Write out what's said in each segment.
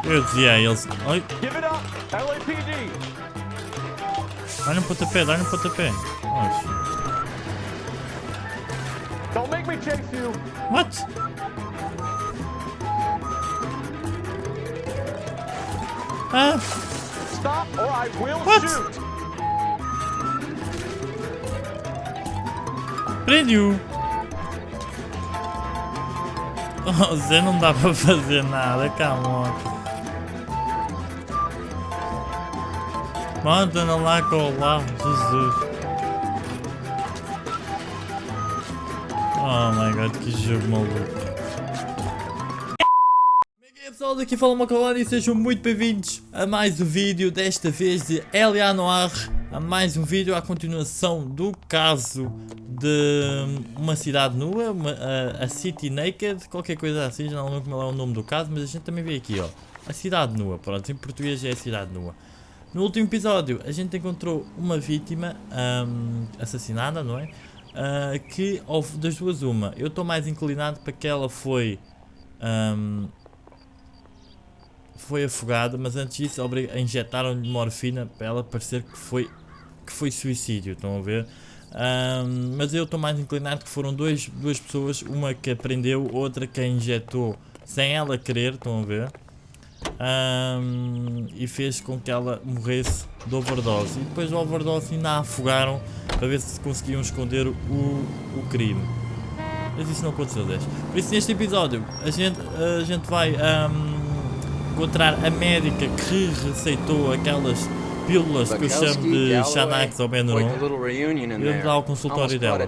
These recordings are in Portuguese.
Eu dizia a eles. Oi. Give it up, LAPD. Dá-lhe um pontapé, dá-lhe um pontapé. Oxe. Don't make me chase you. What? Ah, Stop or I will What? shoot. prende-o. Oh, Zé, não dá para fazer nada, calma. Mano, anda lá com o lá, Jesus. Oh my god, que jogo maluco. Mekie, pessoal, daqui fala Makarronygamer e sejam muito bem-vindos a mais um vídeo, desta vez de Noire. A mais um vídeo à continuação do caso de uma cidade nua, a City Naked, qualquer coisa assim, já não lembro como é o nome do caso, mas a gente também vê aqui, ó, a cidade nua, pronto, em português é a cidade nua. No último episódio a gente encontrou uma vítima assassinada, não é? Que houve das duas uma. Eu estou mais inclinado para que ela foi afogada, mas antes disso injetaram-lhe morfina para ela parecer que foi suicídio, estão a ver? Mas eu estou mais inclinado que foram duas pessoas, uma que prendeu, outra que a injetou sem ela querer, estão a ver? E fez com que ela morresse de overdose. E depois do overdose ainda a afogaram para ver se conseguiam esconder o crime. Mas isso não aconteceu desta. Por isso neste episódio a gente vai encontrar a médica que receitou aquelas pílulas que eu chamo de Xanax ou Benuron. E vamos lá ao consultório dela.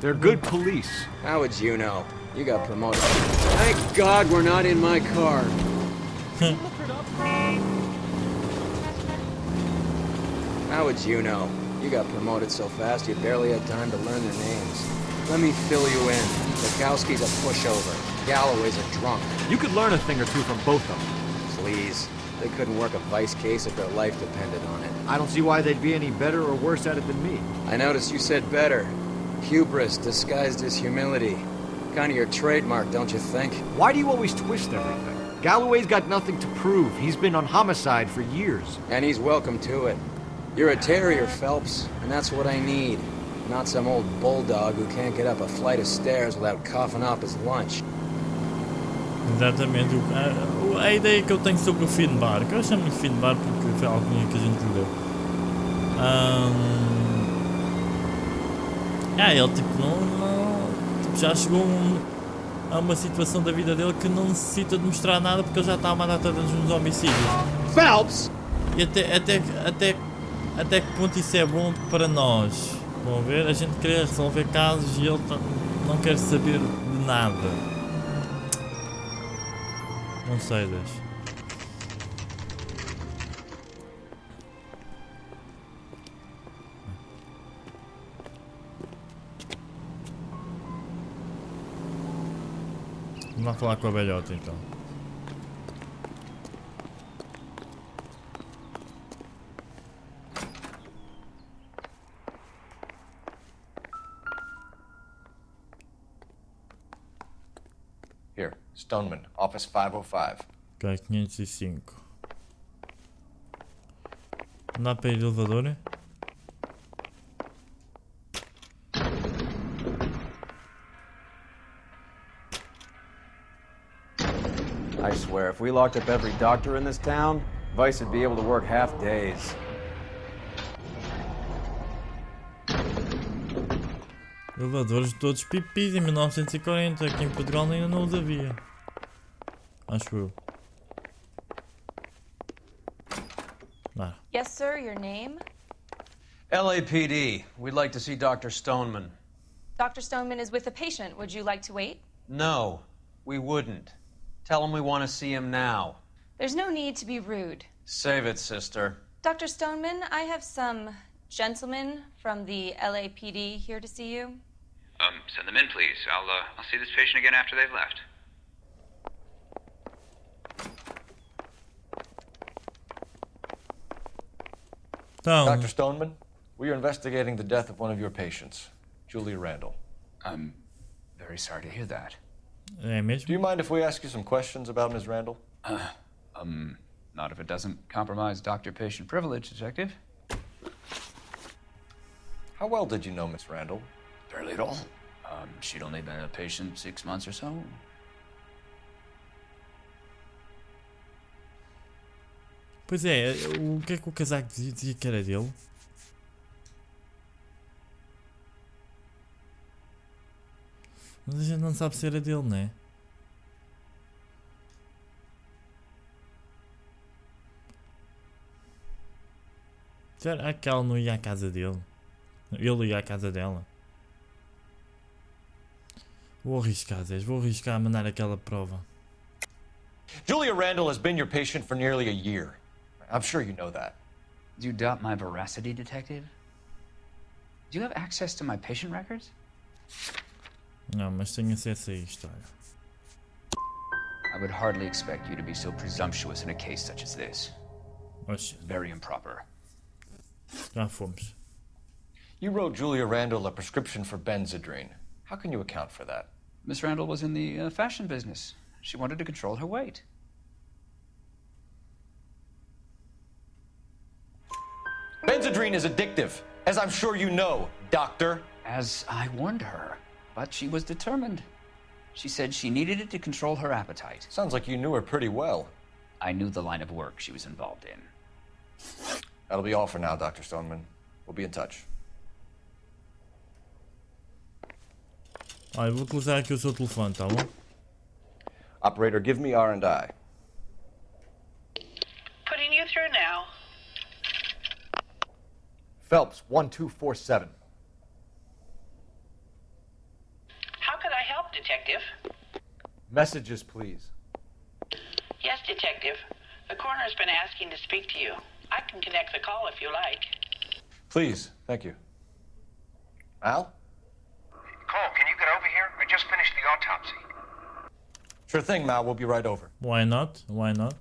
They're good police. How would you know? You got promoted. Thank God we're not in my car. How would you know? You got promoted so fast you barely had time to learn their names. Let me fill you in. Bukowski's a pushover. Galloway's a drunk. You could learn a thing or two from both of them. Please. They couldn't work a vice case if their life depended on it. I don't see why they'd be any better or worse at it than me. I noticed you said better. Hubris disguised as humility. Kind of your trademark, don't you think? Why do you always twist everything? Galloway's got nothing to prove. He's been on homicide for years. And he's welcome to it. You're a terrier, Phelps, and that's what I need. Not some old bulldog who can't get up a flight of stairs without coughing off his lunch. Exatamente, a ideia que eu tenho sobre o Finbar, que eu chamo-lhe Finbar porque foi algo que a gente lhe deu. Ele tipo, tipo, já chegou a uma situação da vida dele que não necessita de mostrar nada porque ele já está a mandar todos uns homicídios. Phelps! E até que ponto isso é bom para nós? Vão ver? A gente quer resolver casos e ele não quer saber de nada. Não sei, deixa. Vamos lá falar com a velhota então. Here, Stoneman, office 505. Ok, 505. Não dá para ir de elevador, né? I swear, if we locked up every doctor in this town, Vice would be able to work half days. Elevadores todos pipis em 1940, aqui em Portugal ainda não os havia. Acho eu. Yes, sir, your name? LAPD. We'd like to see Dr. Stoneman. Dr. Stoneman is with a patient. Would you like to wait? No, we wouldn't. Tell him we want to see him now. There's no need to be rude. Save it, sister. Dr. Stoneman, I have some gentlemen from the LAPD here to see you. Send them in, please. I'll see this patient again after they've left. Dr. Stoneman, we are investigating the death of one of your patients, Julia Randall. I'm very sorry to hear that. É mesmo? Do you mind if we ask you some questions about Ms. Randall? Not if it doesn't compromise doctor-patient privilege, Detective. How well did you know Miss Randall? Barely at all. She'd only been a patient 6 months or so. Pois é, o que é que o casaco dizia que era dele? Mas a gente não sabe se era dele, não é? Será que ela não ia à casa dele? Ele ia à casa dela? Vou arriscar, Zé. Vou arriscar a mandar aquela prova. Julia Randall has been your patient for nearly a year. I'm sure you know that. Do you doubt my veracity, Detective? Do you have access to my patient records? Não, mas tenho acesso a isto, olha. I would hardly expect you to be so presumptuous in a case such as this. Oxe, Very improper. já fomos. You wrote Julia Randall a prescription for Benzedrine. How can you account for that? Miss Randall was in the fashion business. She wanted to control her weight. Benzedrine is addictive, as I'm sure you know, Doctor. As I warned her, but she was determined. She said she needed it to control her appetite. Sounds like you knew her pretty well. I knew the line of work she was involved in. That'll be all for now, Dr. Stoneman. We'll be in touch. Olha, vou utilizar aqui o seu telefone, tá bom? Operator, give me R&I. Putting you through now. Phelps, 1247. How could I help, Detective? Messages, please. Yes, Detective. The coroner's been asking to speak to you. I can connect the call if you like. Please, thank you. Al? Cole, can you get over here? I just finished the autopsy. Sure thing, Mal. We'll be right over. Why not? Why not?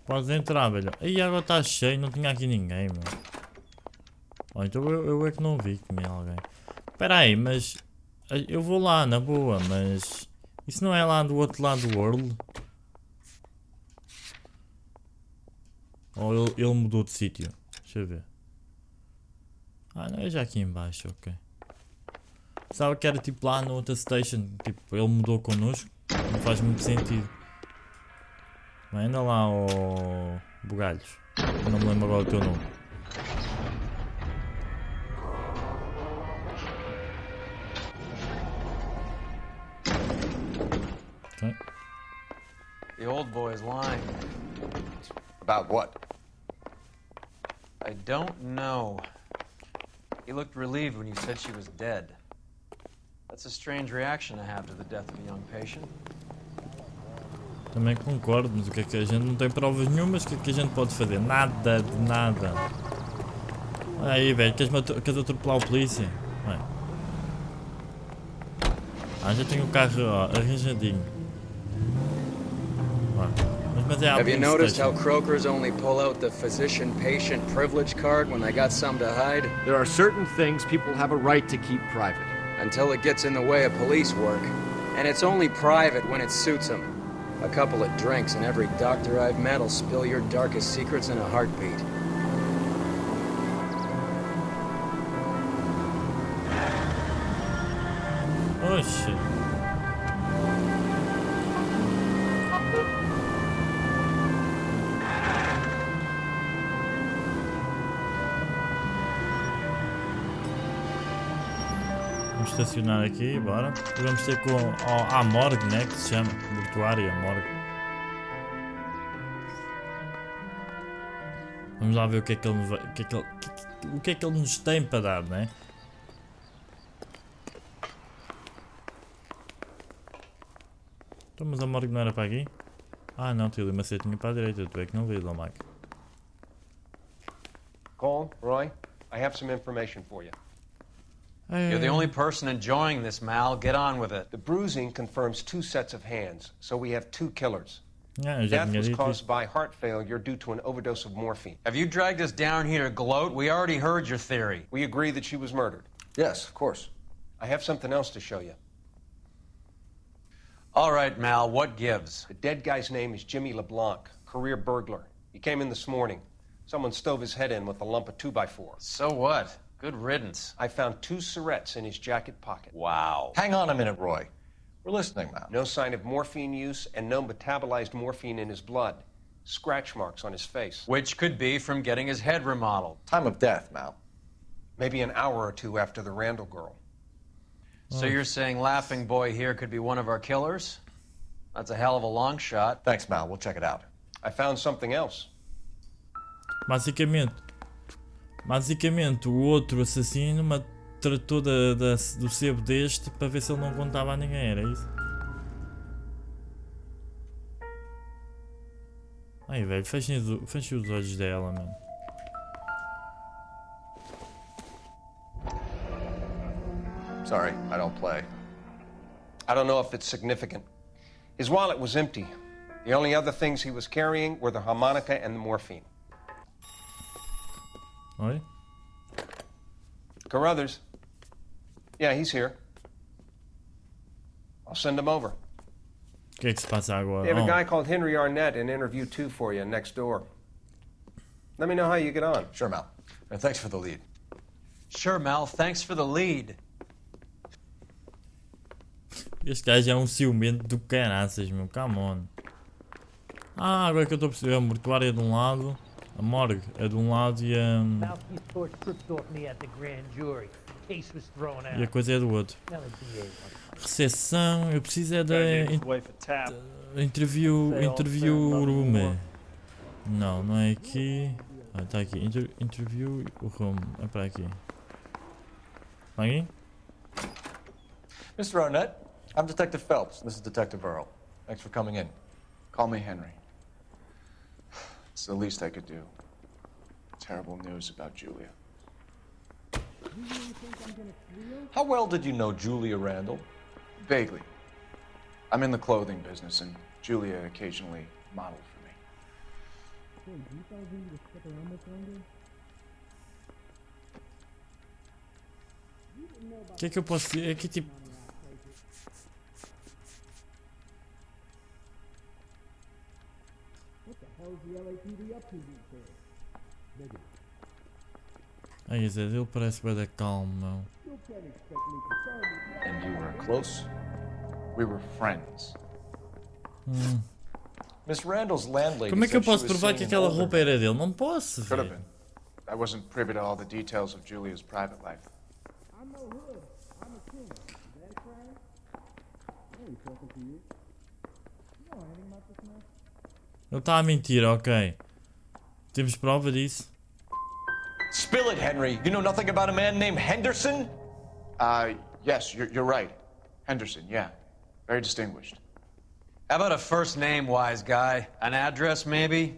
Podes entrar, velho. Aí agora está cheio, não tinha aqui ninguém, meu. Oh, então eu é que não vi que tinha alguém. Espera aí, mas... Eu vou lá, na boa, mas... Isso não é lá do outro lado do world? Ou ele mudou de sítio? Deixa eu ver. Ah, não, é já aqui em baixo, ok. Pensava que era tipo lá no outra station. Tipo, ele mudou connosco. Não faz muito sentido. Mas anda lá, ó... Bugalhos. Não me lembro agora o teu nome. Okay. The old boy's lying. About what? I don't know. He looked relieved when you said she was dead. That's a strange reaction to have to the death of a young patient. Também concordo, mas o que é que a gente não tem provas nenhumas? O que é que a gente pode fazer? Nada de nada. Olha aí, velho, queres atropelar o polícia? Ué. Ah, já tenho o carro ó, arranjadinho. Mas é Have you noticed how croakers only pull out the physician-patient privilege card when they got some to hide? There are certain things people have a right to keep private. Until it gets in the way of police work. And it's only private when it suits them. A couple of drinks and every doctor I've met will spill your darkest secrets in a heartbeat. Oh shit. Vamos estacionar aqui, bora. E vamos ter com a morgue, né? Que se chama. Mortuária, morgue. Vamos lá ver o que é que ele nos vai, o que é que ele nos tem para dar, né? Então, mas a morgue não era para aqui? Ah não, tinha ali uma setinha para a direita, tu é que não vês, Mike. Cole, Roy, I have some information for you. You're the only person enjoying this, Mal. Get on with it. The bruising confirms 2 sets of hands, so we have 2 killers. Eu já Death tinha was dito caused isso. by heart failure due to an overdose of morphine. Have you dragged us down here to gloat? We already heard your theory. We agree that she was murdered. Yes, of course. I have something else to show you. All right, Mal, what gives? The dead guy's name is Jimmy LeBlanc, career burglar. He came in this morning. Someone stove his head in with a lump of 2x4. So what? Good riddance. I found 2 Syrettes in his jacket pocket. Wow. Hang on a minute, Roy. We're listening now. No sign of morphine use and no metabolized morphine in his blood. Scratch marks on his face. Which could be from getting his head remodeled. Time of death, Mal. Maybe an hour or 2 after the Randall girl. So you're saying Laughing Boy here could be one of our killers? That's a hell of a long shot. Thanks, Mal. We'll check it out. I found something else. Basicamente, o outro assassino tratou do sebo deste para ver se ele não contava a ninguém, era isso? Ai, velho, fechem os olhos dela, mano. Sorry, I don't play. I don't know if it's significant. His wallet was empty. The only other things he was carrying were the harmonica and the morphine. Oi? Carruthers. Yeah, he's here. I'll send him over. O que é que se passa agora? They have a guy called Henry Arnett in interview 2 for you next door. Let me know how you get on. Sure, Mal. And thanks for the lead. Sure, Mal, thanks for the lead. Este gajo é um ciumento do caraças, meu. Come on. Ah, agora que eu estou a perceber. A mortuária é de um lado, a morgue é de um lado e a coisa é do outro. Recepção, eu preciso é da interview room. Não, não é aqui. Ah, está aqui. Interview room. É para aqui. Aqui? Mr. Arnett, I'm Detective Phelps. This is Detective Earl. Thanks for coming in. Call me Henry. It's the least I could do. Terrible news about Julia. How well did you know Julia Randall? Vaguely. I'm in the clothing business, and Julia occasionally modeled for me. O que é que eu posso dizer? É que tipo. Ai, quer dizer, ele parece bem da calmo, não? And you were close? We were friends. Miss Randall's landlady. Como é que eu said she posso was provar que seeing aquela an older roupa era dele? Não posso, Could have velho. been. I wasn't privy to all the details of Julia's private life. Ele está a mentir, ok. Temos prova disso? Spill it, Henry. You know nothing about a man named Henderson? Yes, you're right. Henderson, yeah. Very distinguished. How about a first name, wise guy? An address, maybe?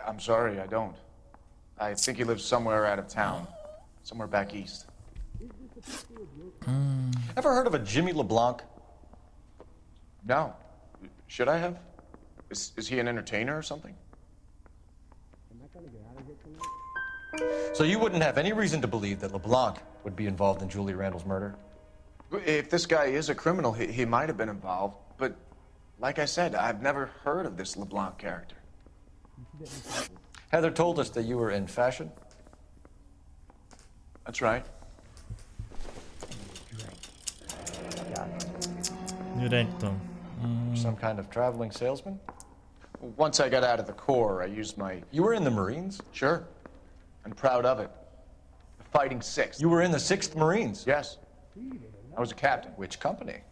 I'm sorry, I don't. I think he lives somewhere out of town. Somewhere back east. Ever heard of a Jimmy LeBlanc? No. Should I have? Is he an entertainer or something? So you wouldn't have any reason to believe that LeBlanc would be involved in Julia Randall's murder? If this guy is a criminal, he might have been involved. But like I said, I've never heard of this LeBlanc character. Heather told us that you were in fashion. That's right. Directo. Some kind of traveling salesman? Once I got out of the Corps, I used my... You were in the Marines? Sure. I'm proud of it. The Fighting Sixth. You were in the 6th Marines? Yes. I was a captain. Which company?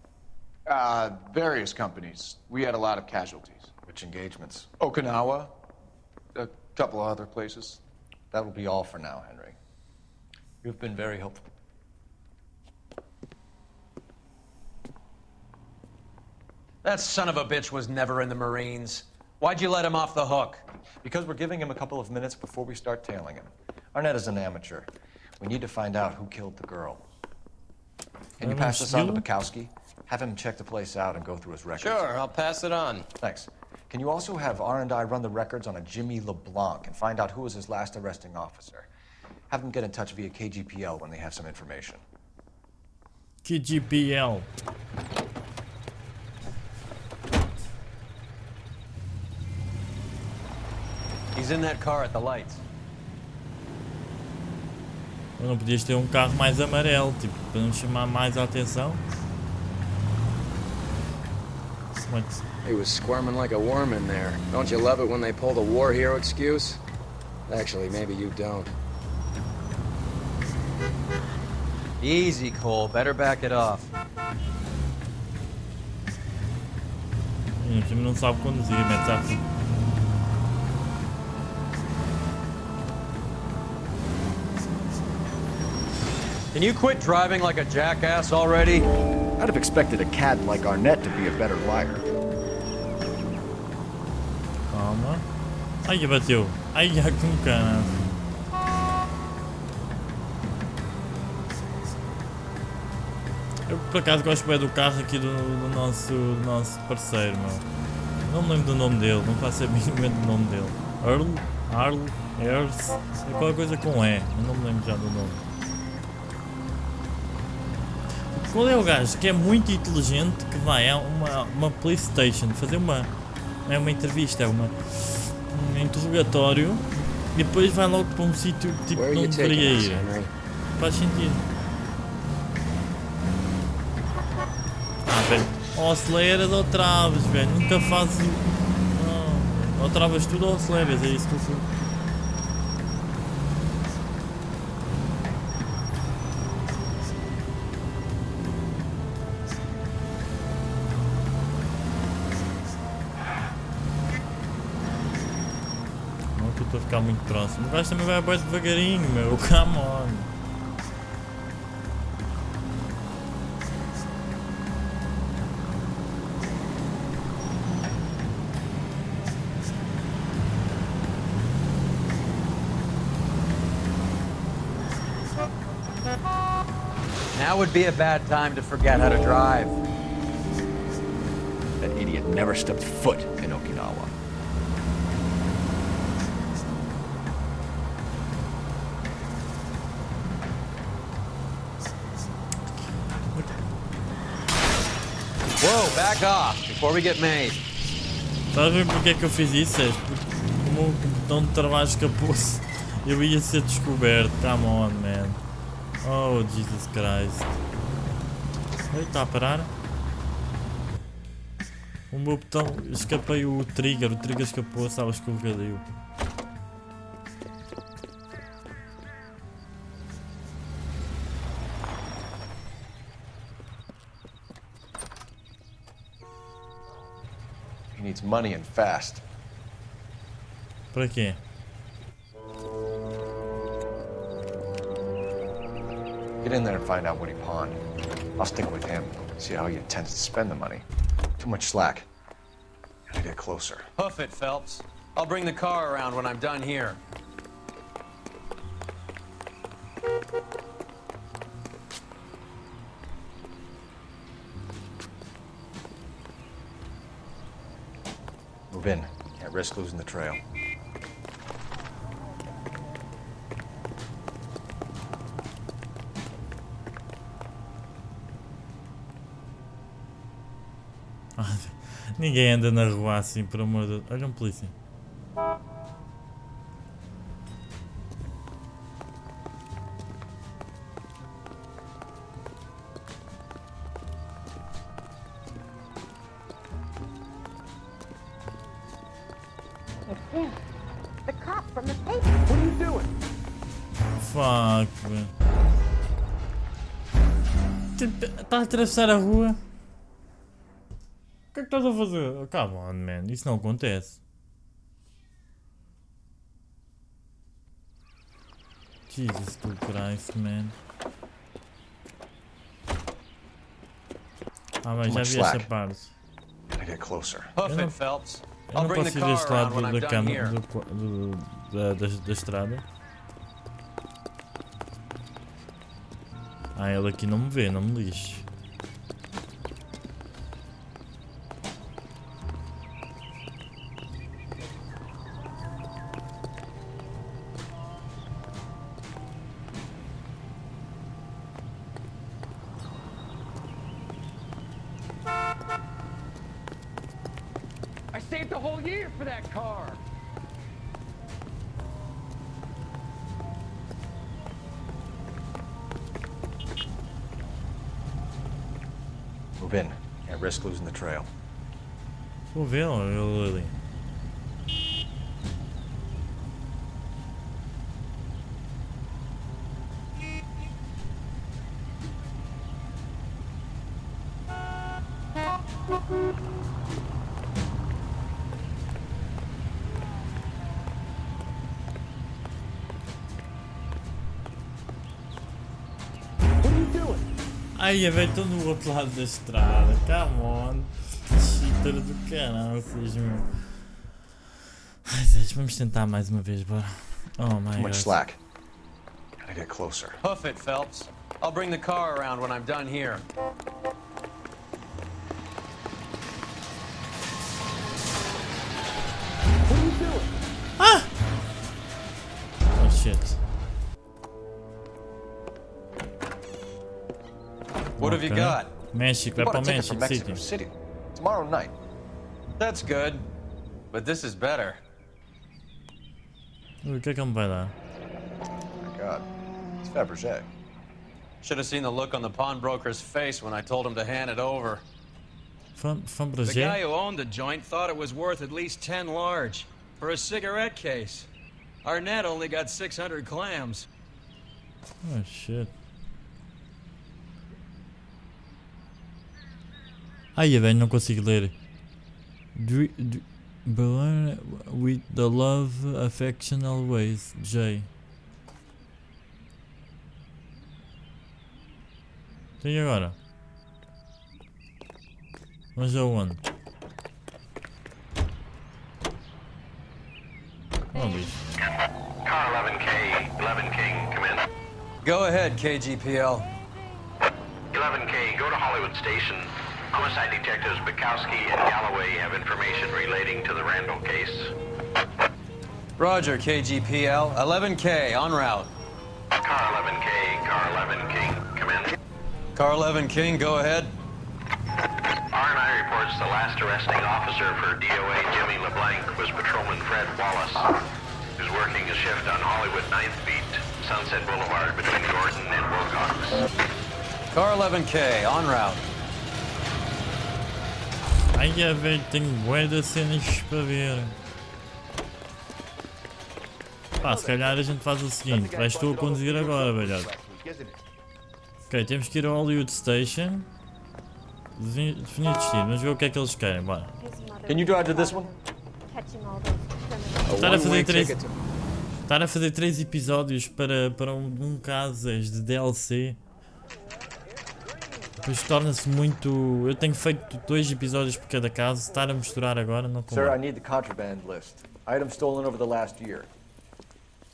Various companies. We had a lot of casualties. Which engagements? Okinawa. A couple of other places. That will be all for now, Henry. You've been very helpful. That son of a bitch was never in the Marines. Why'd you let him off the hook? Because we're giving him a couple of minutes before we start tailing him. Arnett is an amateur. We need to find out who killed the girl. Can you pass this on to Bukowski? Have him check the place out and go through his records. Sure, I'll pass it on. Thanks. Can you also have R&I run the records on a Jimmy LeBlanc and find out who was his last arresting officer? Have them get in touch via KGPL when they have some information. QGPL. He's in that car at the lights. Não podias ter um carro mais amarelo, tipo, para nos chamar mais a atenção. He was squirming like a worm in there. Don't you love it when they pull the war hero excuse? Actually, maybe you don't. Easy, Cole. Better back it off. O time não sabe conduzir, mete à frente. Can you quit driving like a jackass already? I'd have expected a cad like Arnett to be a better liar. Calma. Ai, bateu. Ai, com cana. Eu por acaso gosto bem do carro aqui do nosso parceiro, meu. Não me lembro do nome dele, não faço a mínima do nome dele. Earls, é qualquer coisa com E, mas não me lembro já do nome. Qual é o gajo que é muito inteligente que vai a uma police station fazer uma entrevista, é um interrogatório e depois vai logo para um sítio tipo que não deveria ir. Faz sentido. Velho, ou aceleras ou travas, velho, nunca fazes. Não, ou travas tudo ou aceleras, é isso que eu sou. Não que eu estou a ficar muito próximo. O gajo também vai abaixo devagarinho, meu, come on. Now would be a bad time to forget how to drive. That idiot never stepped foot in Okinawa. Whoa, back off before we get made. Estás a ver porque é que eu fiz isso? É porque como o botão de trabalho escapou-se, eu ia ser descoberto. Come on, man. Oh, Jesus Christ. Oi, está a parar? O meu botão, escapei o trigger escapou, estava escorregadio. He needs money and fast. Para quê? Get in there and find out what he pawned. I'll stick with him, see how he intends to spend the money. Too much slack. Gotta get closer. Hoof it, Phelps. I'll bring the car around when I'm done here. Move in. Can't risk losing the trail. Ninguém anda na rua assim, por amor de Deus. Olha um polícia. The cop from the paper. What are you doing? Fuck, velho. Está a atravessar a rua? O que é que estás a fazer? Come on, man. Isso não acontece. Jesus Christ, man. Ah, bem, já vi esta parte. Gotta get closer. Hoof it, Phelps. Eu não posso ir deste lado da câmera, da estrada. Ah, ele aqui não me vê, não me lixe. wait the whole year for that car. Move in. Can't risk losing the trail. Vou ver, ele ali. Ai, velho, estou do outro lado da estrada. Come on. Cheater do caraças, meu. Ai, Deus, vamos tentar mais uma vez, bora. Oh my Too much god. slack. Gotta get closer. Hoof it, Phelps. I'll bring the car around when I'm done here. Ah! Oh shit. What have you got? México, vai para o México City. City. Tomorrow night. That's good. But this is better. O que é que ele me vai dar? Oh my god. It's Fabergé. Should have seen the look on the pawnbroker's face when I told him to hand it over. From The Brasil? guy who owned the joint thought it was worth at least 10 large for a cigarette case. Arnett only got 600 clams. Oh shit. Ai, velho, não consigo ler. Burn with the love, affection always. J. E agora? Mas aonde? Oh, bicho. Car 11K, 11 King, come in. Go ahead, KGPL. 11K, go to Hollywood Station. Homicide detectives Bukowski and Galloway have information relating to the Randall case. Roger, KGPL. 11K, en route. Car 11K, Car 11 King, come in. Car 11 King, go ahead. R&I reports the last arresting officer for DOA Jimmy LeBlanc was Patrolman Fred Wallace, who's working a shift on Hollywood 9th Beat, Sunset Boulevard between Gordon and Wilcox. Car 11K, en route. Ai, velho, tenho bué de cenas para ver. Pá, se calhar a gente faz o seguinte, vais tu a conduzir agora, velho. Ok, temos que ir ao Hollywood Station. Definir destino, vamos ver o que é que eles querem, bora. Can you drive to this one? Estar a fazer 3 episódios para um caso de DLC. Depois torna-se muito... Eu tenho feito 2 episódios por cada caso, estar a misturar agora não Sir, I convém. need the contraband list. Items stolen over the last year.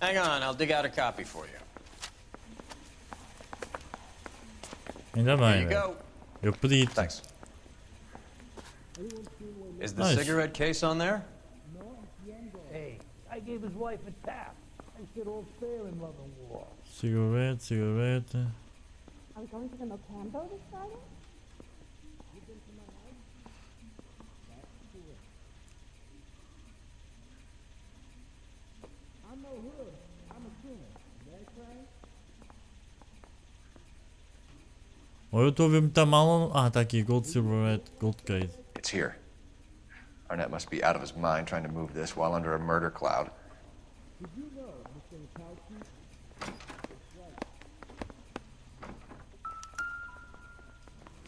Hang on, I'll dig out a copy for you. Ainda bem, velho. Eu pedi. Thanks. Is the Nice. cigarette case on there? Hey, I gave his wife a tap. I said all fair in love and war. Cigarette, cigarette. Are we going to the Mocambo this Friday? I'm no hood. I'm a sinner. That's right. Ou eu estou a ver muito mal ou... Ah, está aqui, Gold Cigarette, Gold Case. It's here. Arnett must be out of his mind trying to move this while under a murder cloud. Did you know, Mr. Wachowski?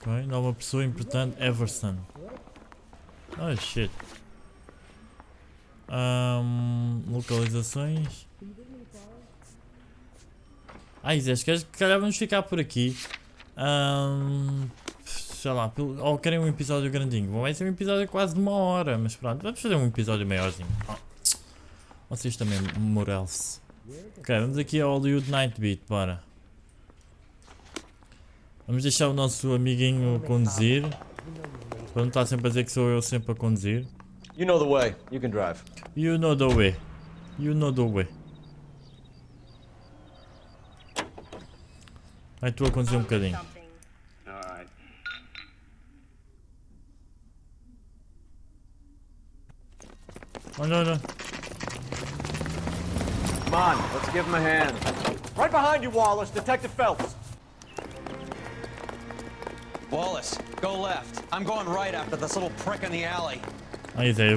Ok, nova pessoa importante, Everson. Oh shit. Localizações. Ai, Zé, se calhar vamos ficar por aqui. Sei lá, ou querem um episódio grandinho? Vai ser um episódio quase de 1 hora, mas pronto, vamos fazer um episódio maiorzinho. Vocês também moral-se. Ok, vamos aqui ao Hollywood Night Beat, bora. Vamos deixar o nosso amiguinho conduzir. Para não estar sempre a dizer que sou eu sempre a conduzir. You know the way. You can drive. You know the way. You know the way. Vai tu a conduzir um bocadinho. Olha, olha. Come on, let's give him a hand. Right behind you, Wallace. Detective Phelps. Wallace, go left. I'm going right after this little prick in the alley. Aí, Zé,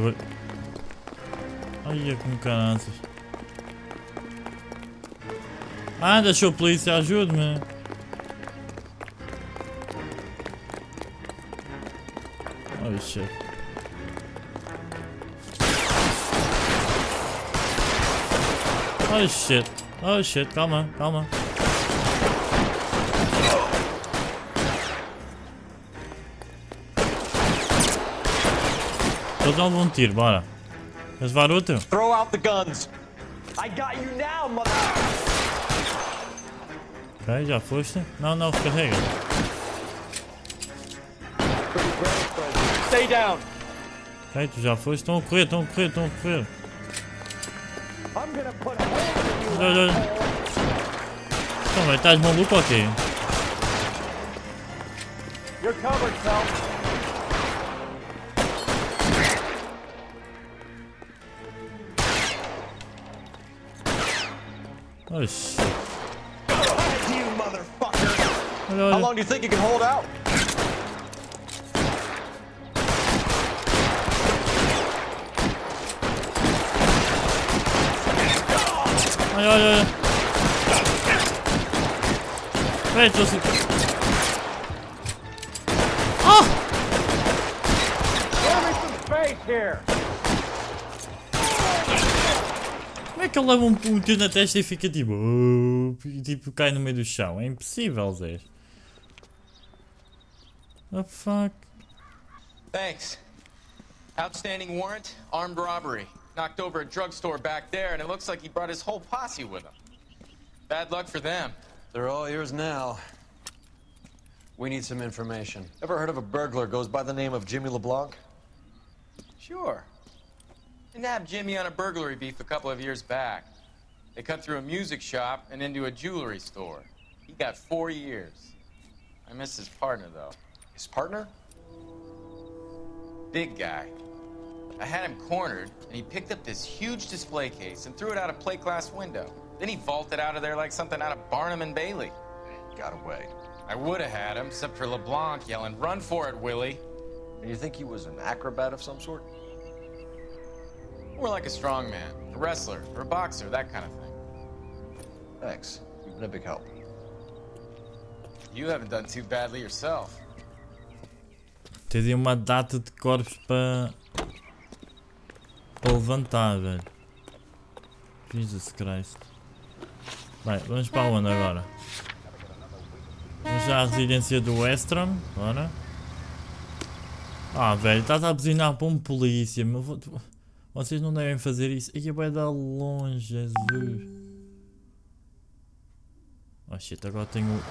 Ai, com caraças. Ah, deixou a polícia, ajude-me. Oh shit. Oh shit. Oh shit, calma, calma. Todos não vão tiro, bora. Queres levar outro? Throw out the guns. I got you now, mother. Ok, já foste? Não, não, recarrega. Stay down. Ok, tu já foste. Estão a correr, estão a correr, estão a correr. I'm gonna put a hole in you. Olha, olha. Então, mas estás maluco ou quê? You're covered, Phelps. Oh shit. You motherfucker. Olha, olha. How long do you think you can hold out? Olha, olha, olha. Peraí, estou assim. Ah! Give me some space here. Como é que ele leva um tiro na testa e fica tipo... tipo, cai no meio do chão? É impossível, Zé. What the fuck? Thanks. Outstanding warrant, armed robbery. Knocked over a drugstore back there, and it looks like he brought his whole posse with him. Bad luck for them. They're all yours now. We need some information. Ever heard of a burglar goes by the name of Jimmy LeBlanc? Sure. I nabbed Jimmy on a burglary beef a couple of years back. They cut through a music shop and into a jewelry store. He got 4 years. I miss his partner, though. His partner? Big guy. I had him cornered, and he picked up this huge display case and threw it out a plate glass window. Then he vaulted out of there like something out of Barnum and Bailey. Got away. I would have had him, except for LeBlanc yelling, "Run for it, Willie!" And you think he was an acrobat of some sort? More like a strongman, a wrestler, or a boxer, that kind of thing. Thanks. You've been a big help. You haven't done too badly yourself. Tens aí uma data de corpos para levantar, velho. Jesus Christ. Bem, vamos para onde agora? Vamos já à residência do Westrom. Bora. Ah, velho, estás a buzinar para um polícia. Vocês não devem fazer isso. Aqui vai dar longe, Jesus. Oh shit, agora tenho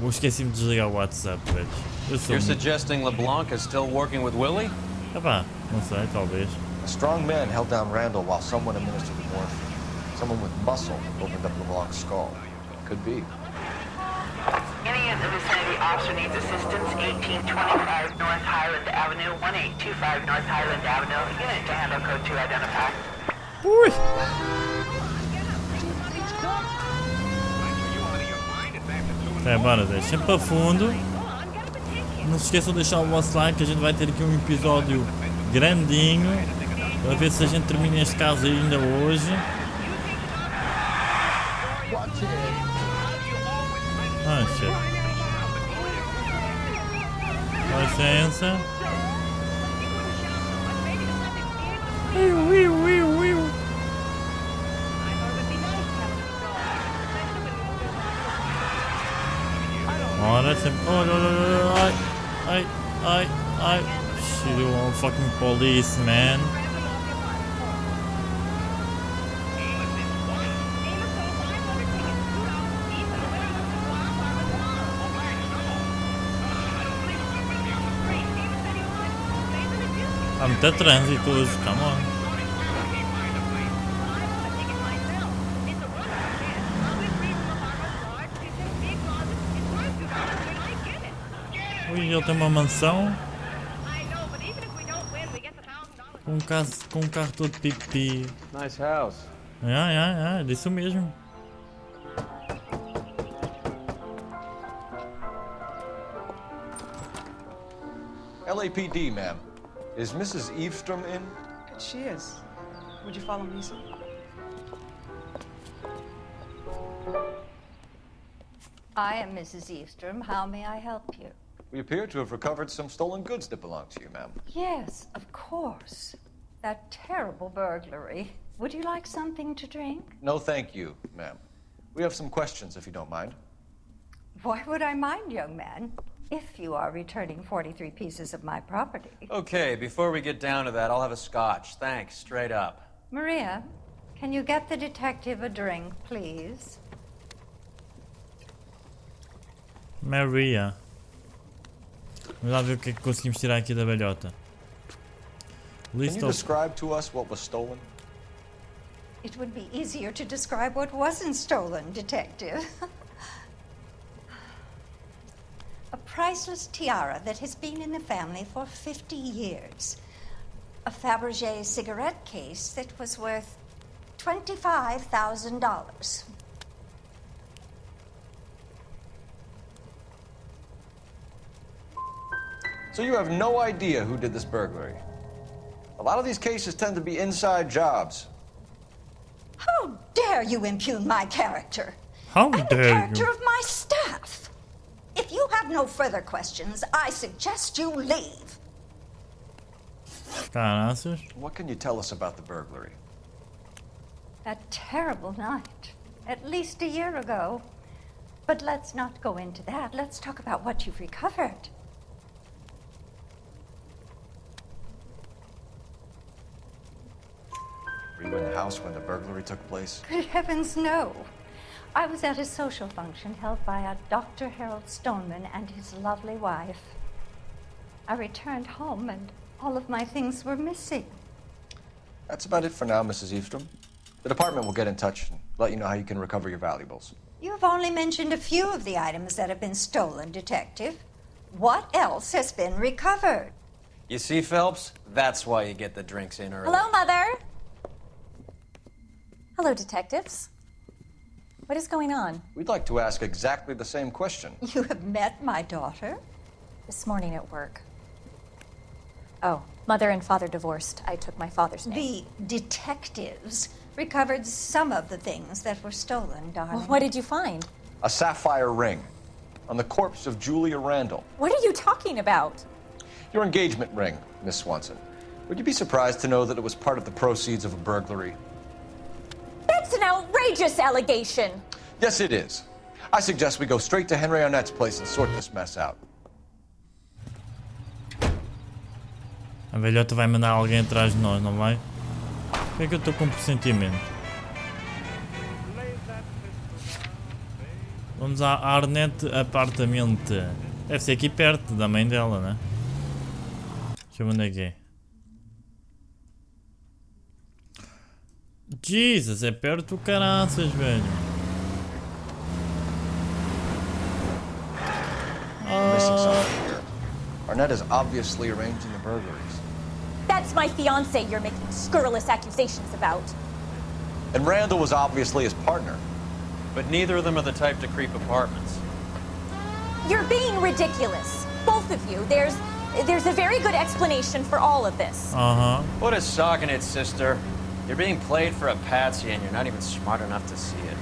esqueci-me de desligar o WhatsApp, velho. You're suggesting LeBlanc is still working with Willie? Epá, não sei, talvez. A strong man held down Randall while someone administered the morphine. Someone with muscle opened up LeBlanc's skull. Could be. Any of the vicinity officer needs assistance, 1825 North Highland Avenue, 1825 North Highland Avenue. Unit to handle code 2 identify. Ui! É, bora, deixem para fundo. Não se esqueçam de deixar o vosso like, que a gente vai ter aqui um episódio grandinho. Para ver se a gente termina este caso ainda hoje. Ah, shit. Com licença. Ora, sempre. Olha, olha, ai. Shit, you want fucking police, man. Há muito trânsito hoje, come on. Ui, ele tem uma mansão. Com um carro todo pipi. Nice house. É disso mesmo. LAPD, ma'am. Is Mrs. Eavestrom in? She is. Would you follow me, sir? I am Mrs. Eavestrom. How may I help you? We appear to have recovered some stolen goods that belong to you, ma'am. Yes, of course. That terrible burglary. Would you like something to drink? No, thank you, ma'am. We have some questions, if you don't mind. Why would I mind, young man? If you are returning 43 pieces of my property. Okay, before we get down to that, I'll have a scotch. Thanks, straight up. Maria, can you get the detective a drink, please? Maria. Vamos lá ver o que é que conseguimos tirar aqui da velhota. Can you describe to us what was stolen? It would be easier to describe what wasn't stolen, detective. A priceless tiara that has been in the family for 50 years. A Fabergé cigarette case that was worth $25,000. So you have no idea who did this burglary? A lot of these cases tend to be inside jobs. How dare you impugn my character? How and dare the character you? of my staff? If you have no further questions, I suggest you leave. Caraças. What can you tell us about the burglary? That terrible night, at least a year ago. But let's not go into that. Let's talk about what you've recovered. Were you in the house when the burglary took place? Good heavens, no. I was at a social function held by a Dr. Harold Stoneman and his lovely wife. I returned home and all of my things were missing. That's about it for now, Mrs. Eavestrom. The department will get in touch and let you know how you can recover your valuables. You've only mentioned a few of the items that have been stolen, Detective. What else has been recovered? You see, Phelps? That's why you get the drinks in early. Hello, Mother. Hello, detectives. What is going on? We'd like to ask exactly the same question. You have met my daughter? This morning at work. Oh, mother and father divorced. I took my father's name. The detectives recovered some of the things that were stolen, darling. Well, what did you find? A sapphire ring on the corpse of Julia Randall. What are you talking about? Your engagement ring, Miss Swanson. Would you be surprised to know that it was part of the proceeds of a burglary? That's an outrageous allegation. Yes, it is. I suggest we go straight to Henry Arnett's place and sort this mess out. A velhota vai mandar alguém atrás de nós, não vai? Por que eu estou com um pressentimento? Vamos a Arnett Apartamento. Deve ser aqui perto da mãe dela, né? Deixa eu ver onde é que é. Jesus, é perto do caraças, velho. Missing something here. Arnett is obviously arranging the burglaries. That's my fiance you're making scurrilous accusations about. And Randall was obviously his partner. But neither of them are the type to creep apartments. You're being ridiculous. Both of you. There's a very good explanation for all of this. What is sogging it, sister? You're being played for a patsy and you're not even smart enough to see it.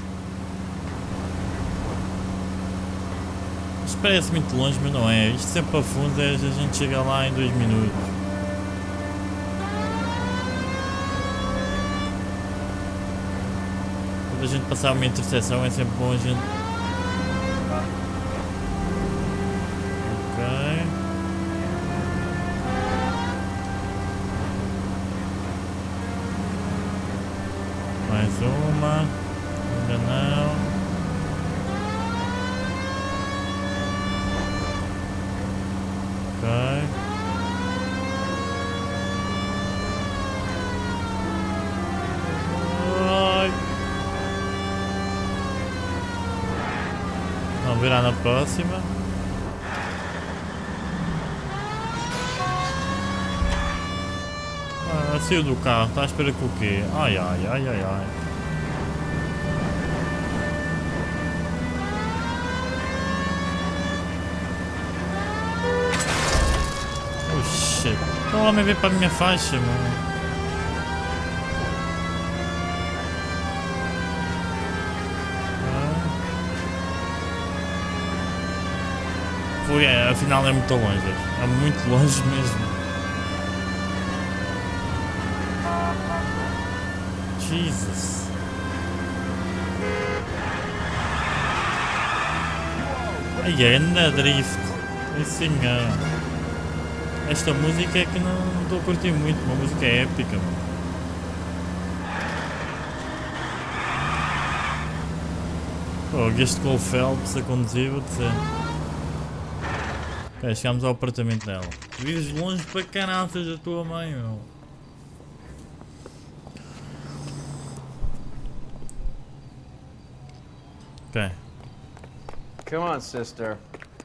Isto parece muito longe, mas não é. Isto sempre afunda e a gente chega lá em 2 minutos. Quando a gente passar uma interseção é sempre bom a gente... Ok. Mais uma. Ainda não. Ok. Ai. Vamos virar na próxima. Ah, saiu do carro, está à espera que o quê? Ai. Oh shit. O homem veio para a minha faixa, mano. Foi, afinal é muito longe. É muito longe mesmo. Jesus. Ai, é na drift. Assim, esta música é que não estou a curtir muito. Uma música épica, mano. Pô, este com o Phelps a conduzir, vou dizer. Ok, chegamos ao apartamento dela. Vives longe para caralho, seja a tua mãe, meu. Okay. Come on, sister.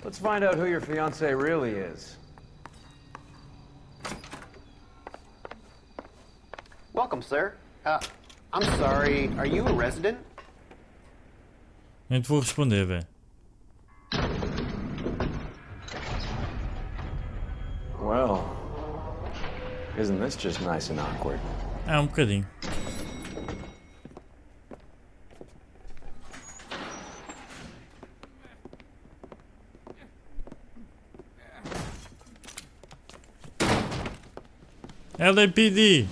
Let's find out who your fiancé really is. Welcome, sir. I'm sorry, are you a resident? Nem te vou responder, velho. Well, isn't this just nice and awkward? É um bocadinho. LAPD.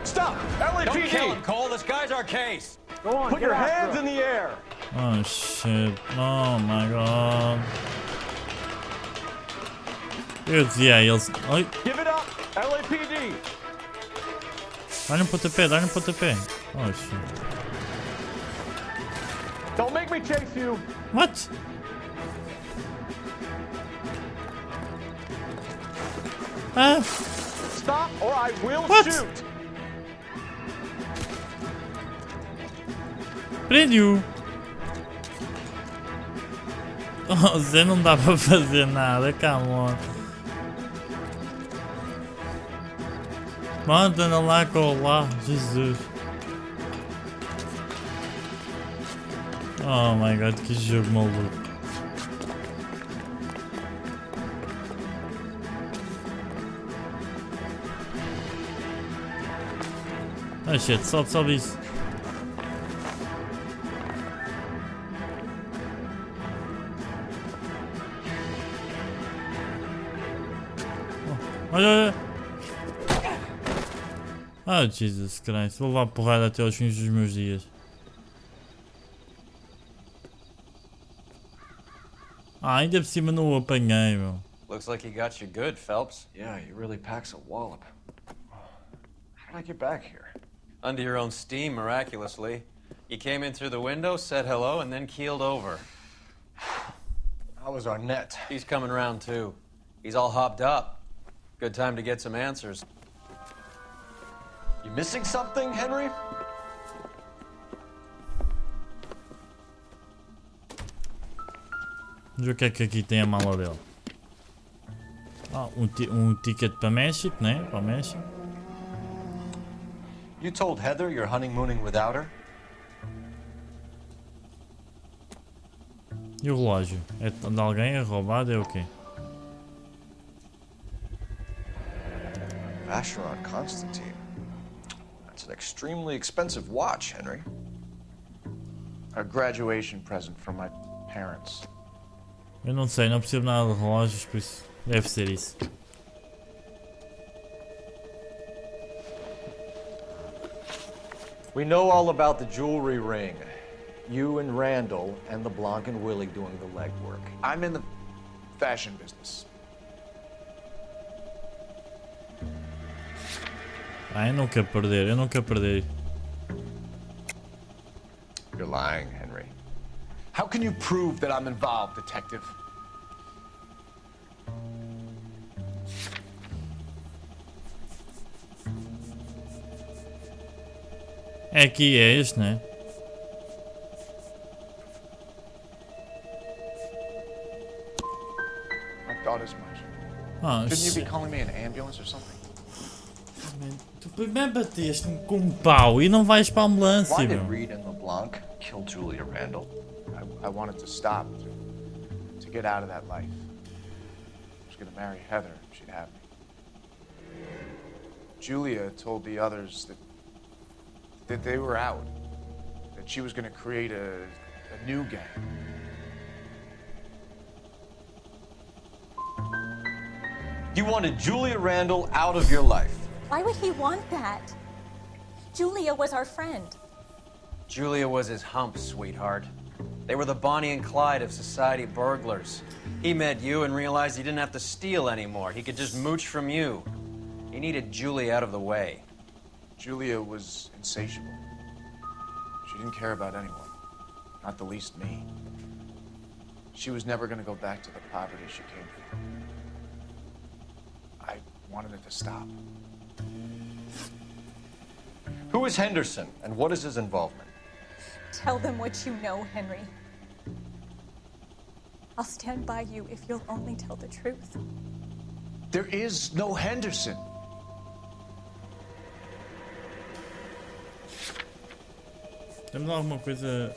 Stop! LAPD! Don't kill him, Cole. This guy's our case. Go on, put your hands in the air. Oh shit. Oh my god. Eu dizia a eles. Oi. Give it up, LAPD. Dá-lhe um pontapé, dá-lhe um pontapé. Oh shit. Don't make me chase you. What? Ah? Stop or I will shoot. Prende-o. Oh, Zé, não dá para fazer nada, come on. Manda lá com lá, Jesus. Oh my god, que jogo maluco. Oh shit, sobe isso. Olha. Ah, Jesus Christ, vou levar porrada até aos fins dos meus dias. Ah, ainda por cima não o apanhei, meu. Looks like he got you good, Phelps. Yeah, he really packs a wallop. How did I get back here? Under your own steam, miraculously. You came in through the window, said hello, and then keeled over. How was Arnett? He's coming around too. He's all hopped up. Good time to get some answers. You missing something, Henry? Vamos ver o que é que aqui tem a mala dele. Ah, um ticket para México, né? Para México. You told Heather you're honeymooning without her? E o relógio? É de alguém? É roubado? É o quê? Vacheron Constantine. That's an extremely expensive watch, Henry. A graduation present from my parents. Eu não sei, não percebo nada de relógios, por isso deve ser isso. We know all about the jewelry ring. You and Randall and LeBlanc and Willie doing the legwork. I'm in the fashion business. Ah, eu não quero perder, eu não quero perder. You're lying, Henry. How can you prove that I'm involved, detective? É aqui, é este, né? thought as much. Oh, Shouldn't you be shit. calling me an ambulance or something? Tu primeiro bateste-me com um pau e não vais para a ambulância, Why did meu. Reed and LeBlanc kill Julia Randall? I wanted to stop, to get out of that life. I was gonna marry Heather if she'd have me. Julia told the others that they were out, that she was gonna create a new gang. You wanted Julia Randall out of your life. Why would he want that? Julia was our friend. Julia was his hump, sweetheart. They were the Bonnie and Clyde of society burglars. He met you and realized he didn't have to steal anymore. He could just mooch from you. He needed Julia out of the way. Julia was insatiable. She didn't care about anyone, not the least me. She was never gonna go back to the poverty she came from. I wanted it to stop. Who is Henderson, and what is his involvement? Tell them what you know, Henry. I'll stand by you if you'll only tell the truth. There is no Henderson. Temos alguma coisa.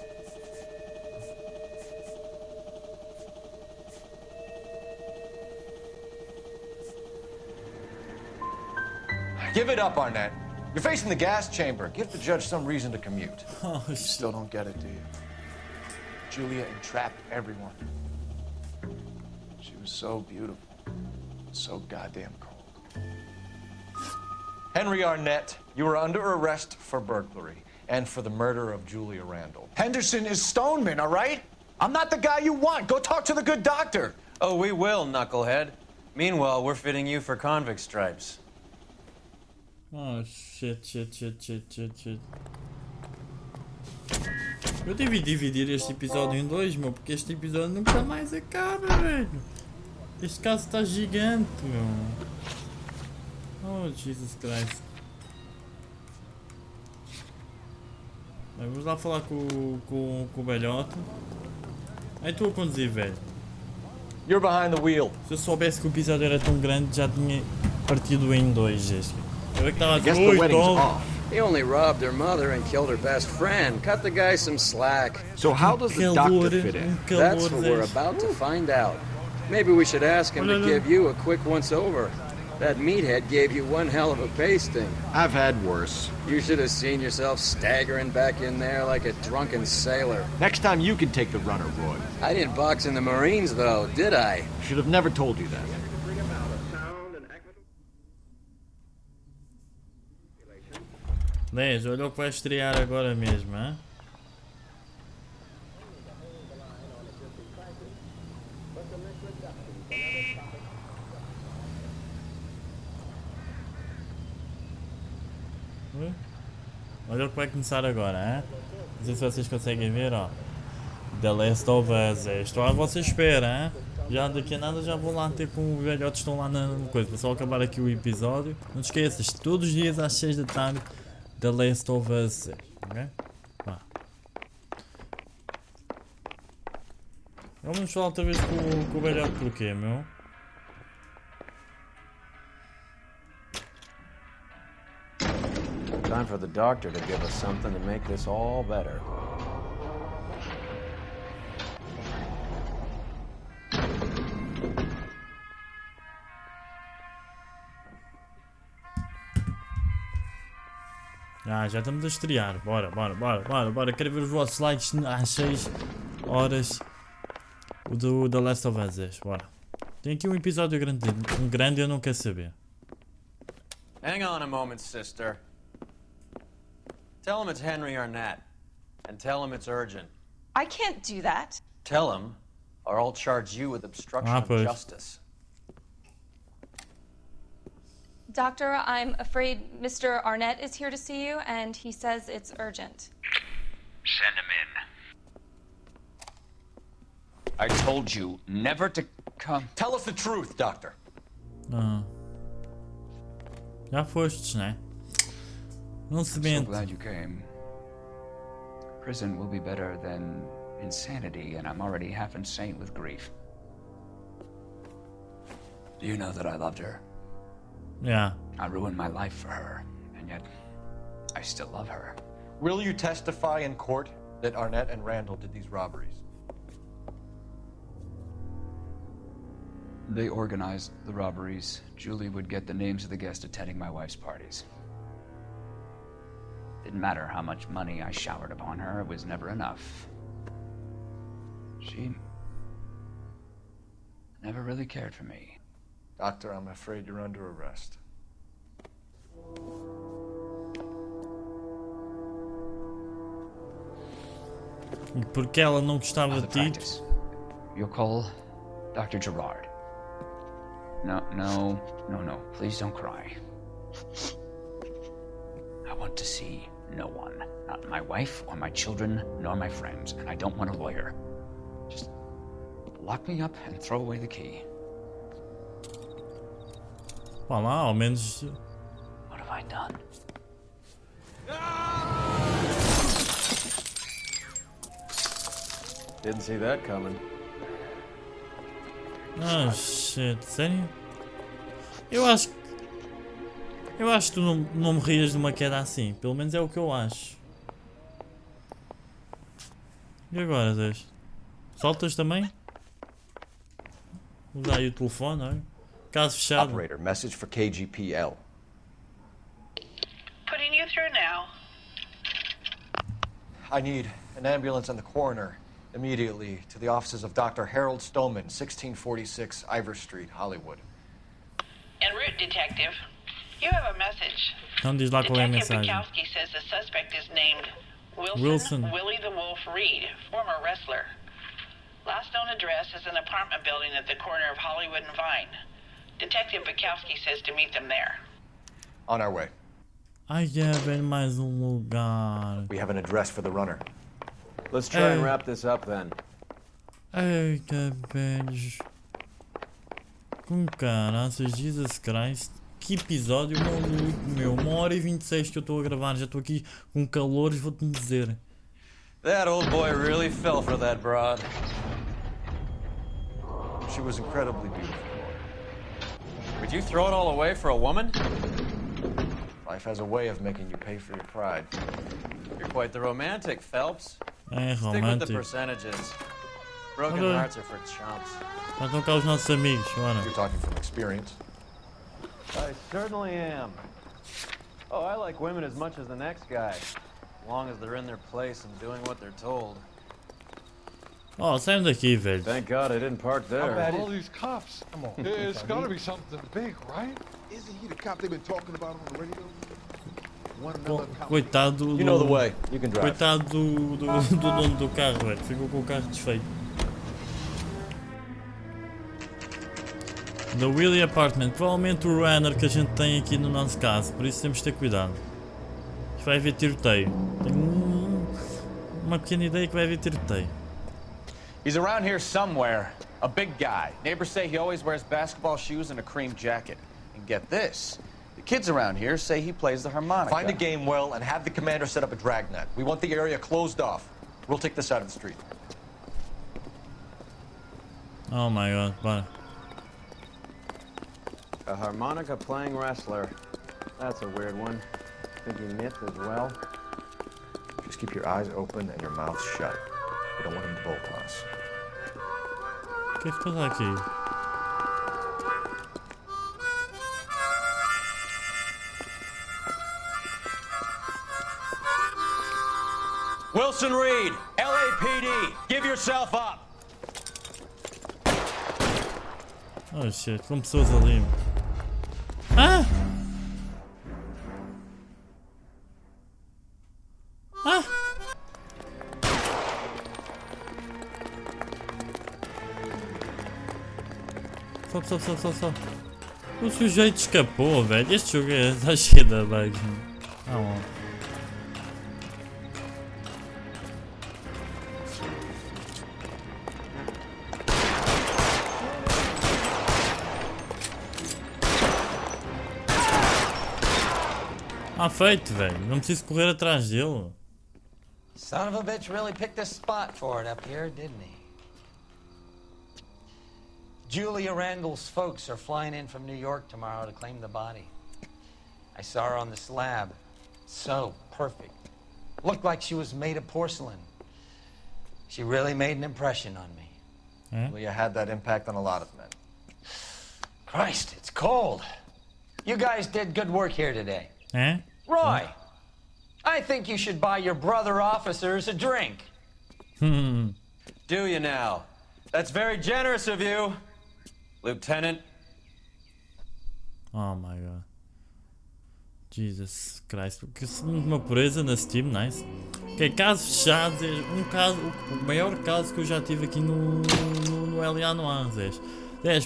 Give it up, Arnett. You're facing the gas chamber. Give the judge some reason to commute. Oh, You still don't get it, do you? Julia entrapped everyone. She was so beautiful, so goddamn cold. Henry Arnett, you are under arrest for burglary and for the murder of Julia Randall. Henderson is Stoneman, all right? I'm not the guy you want. Go talk to the good doctor. Oh, we will, knucklehead. Meanwhile, we're fitting you for convict stripes. Oh, shit. Eu tive de dividir este episódio em dois, meu, porque este episódio nunca mais acaba, velho. Este caso está gigante, meu. Oh, Jesus Christ. Bem, vamos lá falar com o velhote. Aí tu a conduzir, velho. You're behind the wheel. Se eu soubesse que o episódio era tão grande, já tinha partido em dois, este. Eu é que estava a Guess dizer, the oi, wedding's Tom. off. He only robbed her mother and killed her best friend. Cut the guy some slack. So how does the doctor fit in? That's what we're about to find out. Maybe we should ask him to give you a quick once-over. That meathead gave you one hell of a pasting. I've had worse. You should have seen yourself staggering back in there like a drunken sailor. Next time you can take the runner, Roy. I didn't box in the Marines, though, did I? Should have never told you that. Dez, olha o que vai estrear agora mesmo, hein? Olha o que vai começar agora, hein? Não sei se vocês conseguem ver, ó. The Last of Us. Estou à vossa espera, hein? Já daqui a nada já vou lá ter com os velhotes, estão lá na coisa. Vou só acabar aqui o episódio. Não te esqueças, todos os dias às 6 da tarde, The Last of Us. Ok? Vá. Vamos falar outra vez com o velhote porquê, meu? Time for the doctor to give us something to make this all better. Já estamos a estrear. Bora. Quero ver os vossos likes às 6 horas do The Last of Us. Bora. Tem aqui um episódio grande, eu não quero saber. Hang on a moment, sister. Tell him it's Henry Arnett. And tell him it's urgent. I can't do that. Tell him, or I'll charge you with obstruction of justice. Doctor, I'm afraid Mr. Arnett is here to see you, and he says it's urgent. Send him in. I told you never to come. Tell us the truth, Doctor. Já fostes, né? Não se mente. So glad you came. Prison will be better than insanity, and I'm already half insane with grief. Do you know that I loved her? Yeah. I ruined my life for her, and yet I still love her. Will you testify in court that Arnett and Randall did these robberies? They organized the robberies. Julie would get the names of the guests attending my wife's parties. Didn't matter how much money I showered upon her, it was never enough. She never really cared for me. Doctor, I'm afraid you're under arrest. E porque ela não gostava de ti? You'll call Dr. Gerard. No. Please don't cry. I want to see no one. Not my wife or my children, nor my friends. And I don't want a lawyer. Just lock me up and throw away the key. Vá lá, ao menos... What have I done? Didn't see that coming. Ah, shit, sério? Eu acho que tu não morrias de uma queda assim, pelo menos é o que eu acho. E agora, Deus? Saltas também? Usa aí o telefone, olha. Caso fechado. Operator, message for KGPL. Putting you through now. I need an ambulance and the coroner immediately to the offices of Dr. Harold Stoneman, 1646 Ivor Street, Hollywood. En route, detective. You have a message. Então diz lá qual é a Detective mensagem. Bukowski says the suspect is named Wilson. Willie the Wolf Reed, former wrestler. Last known address is an apartment building at the corner of Hollywood and Vine. Detective Bukowski says to meet them there. On our way. Ai, é, velho, mais lugar. We have an address for the runner. Let's try and wrap this up then. Eita, velhos. Com caraças, Jesus Christ. Que episódio maluco, meu. 1h26 que eu estou a gravar. Já estou aqui com calores, vou-te dizer. That old boy really fell for that broad. She was incredibly beautiful. Would you throw it all away for a woman? Life has a way of making you pay for your pride. You're quite the romantic, Phelps. É Stick with the romântico. percentages. Broken Olha. hearts are for chumps. Já estão cá os nossos amigos, bora. You're talking from experience. I certainly am. Oh, I like women as much as the next guy. As long as they're in their place and doing what they're told. Oh, saímos daqui, velho. Thank God I didn't park there. All these cops. Come on. It's gotta be something big, right? Isn't he the cop they've been talking about on the radio? One another cop. Coitado do... You know the way. You can drive. Coitado do dono do carro, velho. Ficou com o carro desfeito. The Willie Apartment. Provavelmente o runner que a gente tem aqui no nosso caso. Por isso temos de ter cuidado. Isto vai haver tiroteio. Tenho uma pequena ideia que vai haver tiroteio. He's around here somewhere. A big guy. Neighbors say he always wears basketball shoes and a cream jacket. And get this. The kids around here say he plays the harmonica. Find a game well and have the commander set up a dragnet. We want the area closed off. We'll take this side of the street. Oh my god, bora. A harmonica playing wrestler. That's a weird one. Think he knits as well? Just keep your eyes open and your mouth shut. We don't want him to bolt on us. O que é que se passa aqui? Wilson Reed, LAPD, give yourself up. Oh shit, com pessoas ali. Ah! Ah! Só. O sujeito escapou, velho. Este jogo está cheio de bugs. Ah, bom. Ah, feito, velho. Não preciso correr atrás dele. Son of a bitch really picked a spot for it up here, didn't he? Julia Randall's folks are flying in from New York tomorrow to claim the body. I saw her on the slab. So perfect. Looked like she was made of porcelain. She really made an impression on me. Julia had that impact on a lot of men. Christ, it's cold. You guys did good work here today. Roy, I think you should buy your brother officers a drink. Do you now? That's very generous of you, Lieutenant. Oh my god. Jesus Christ. Que uma pureza na Steam, nice. Ok, casos fechados. O maior caso que eu já tive aqui no LA Noire,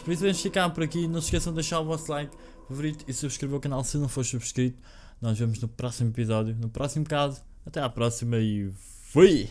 por isso vamos ficar por aqui. Não se esqueçam de deixar o vosso like, favorito e subscrever o canal se não for subscrito. Nós vemos no próximo episódio, no próximo caso. Até à próxima e fui!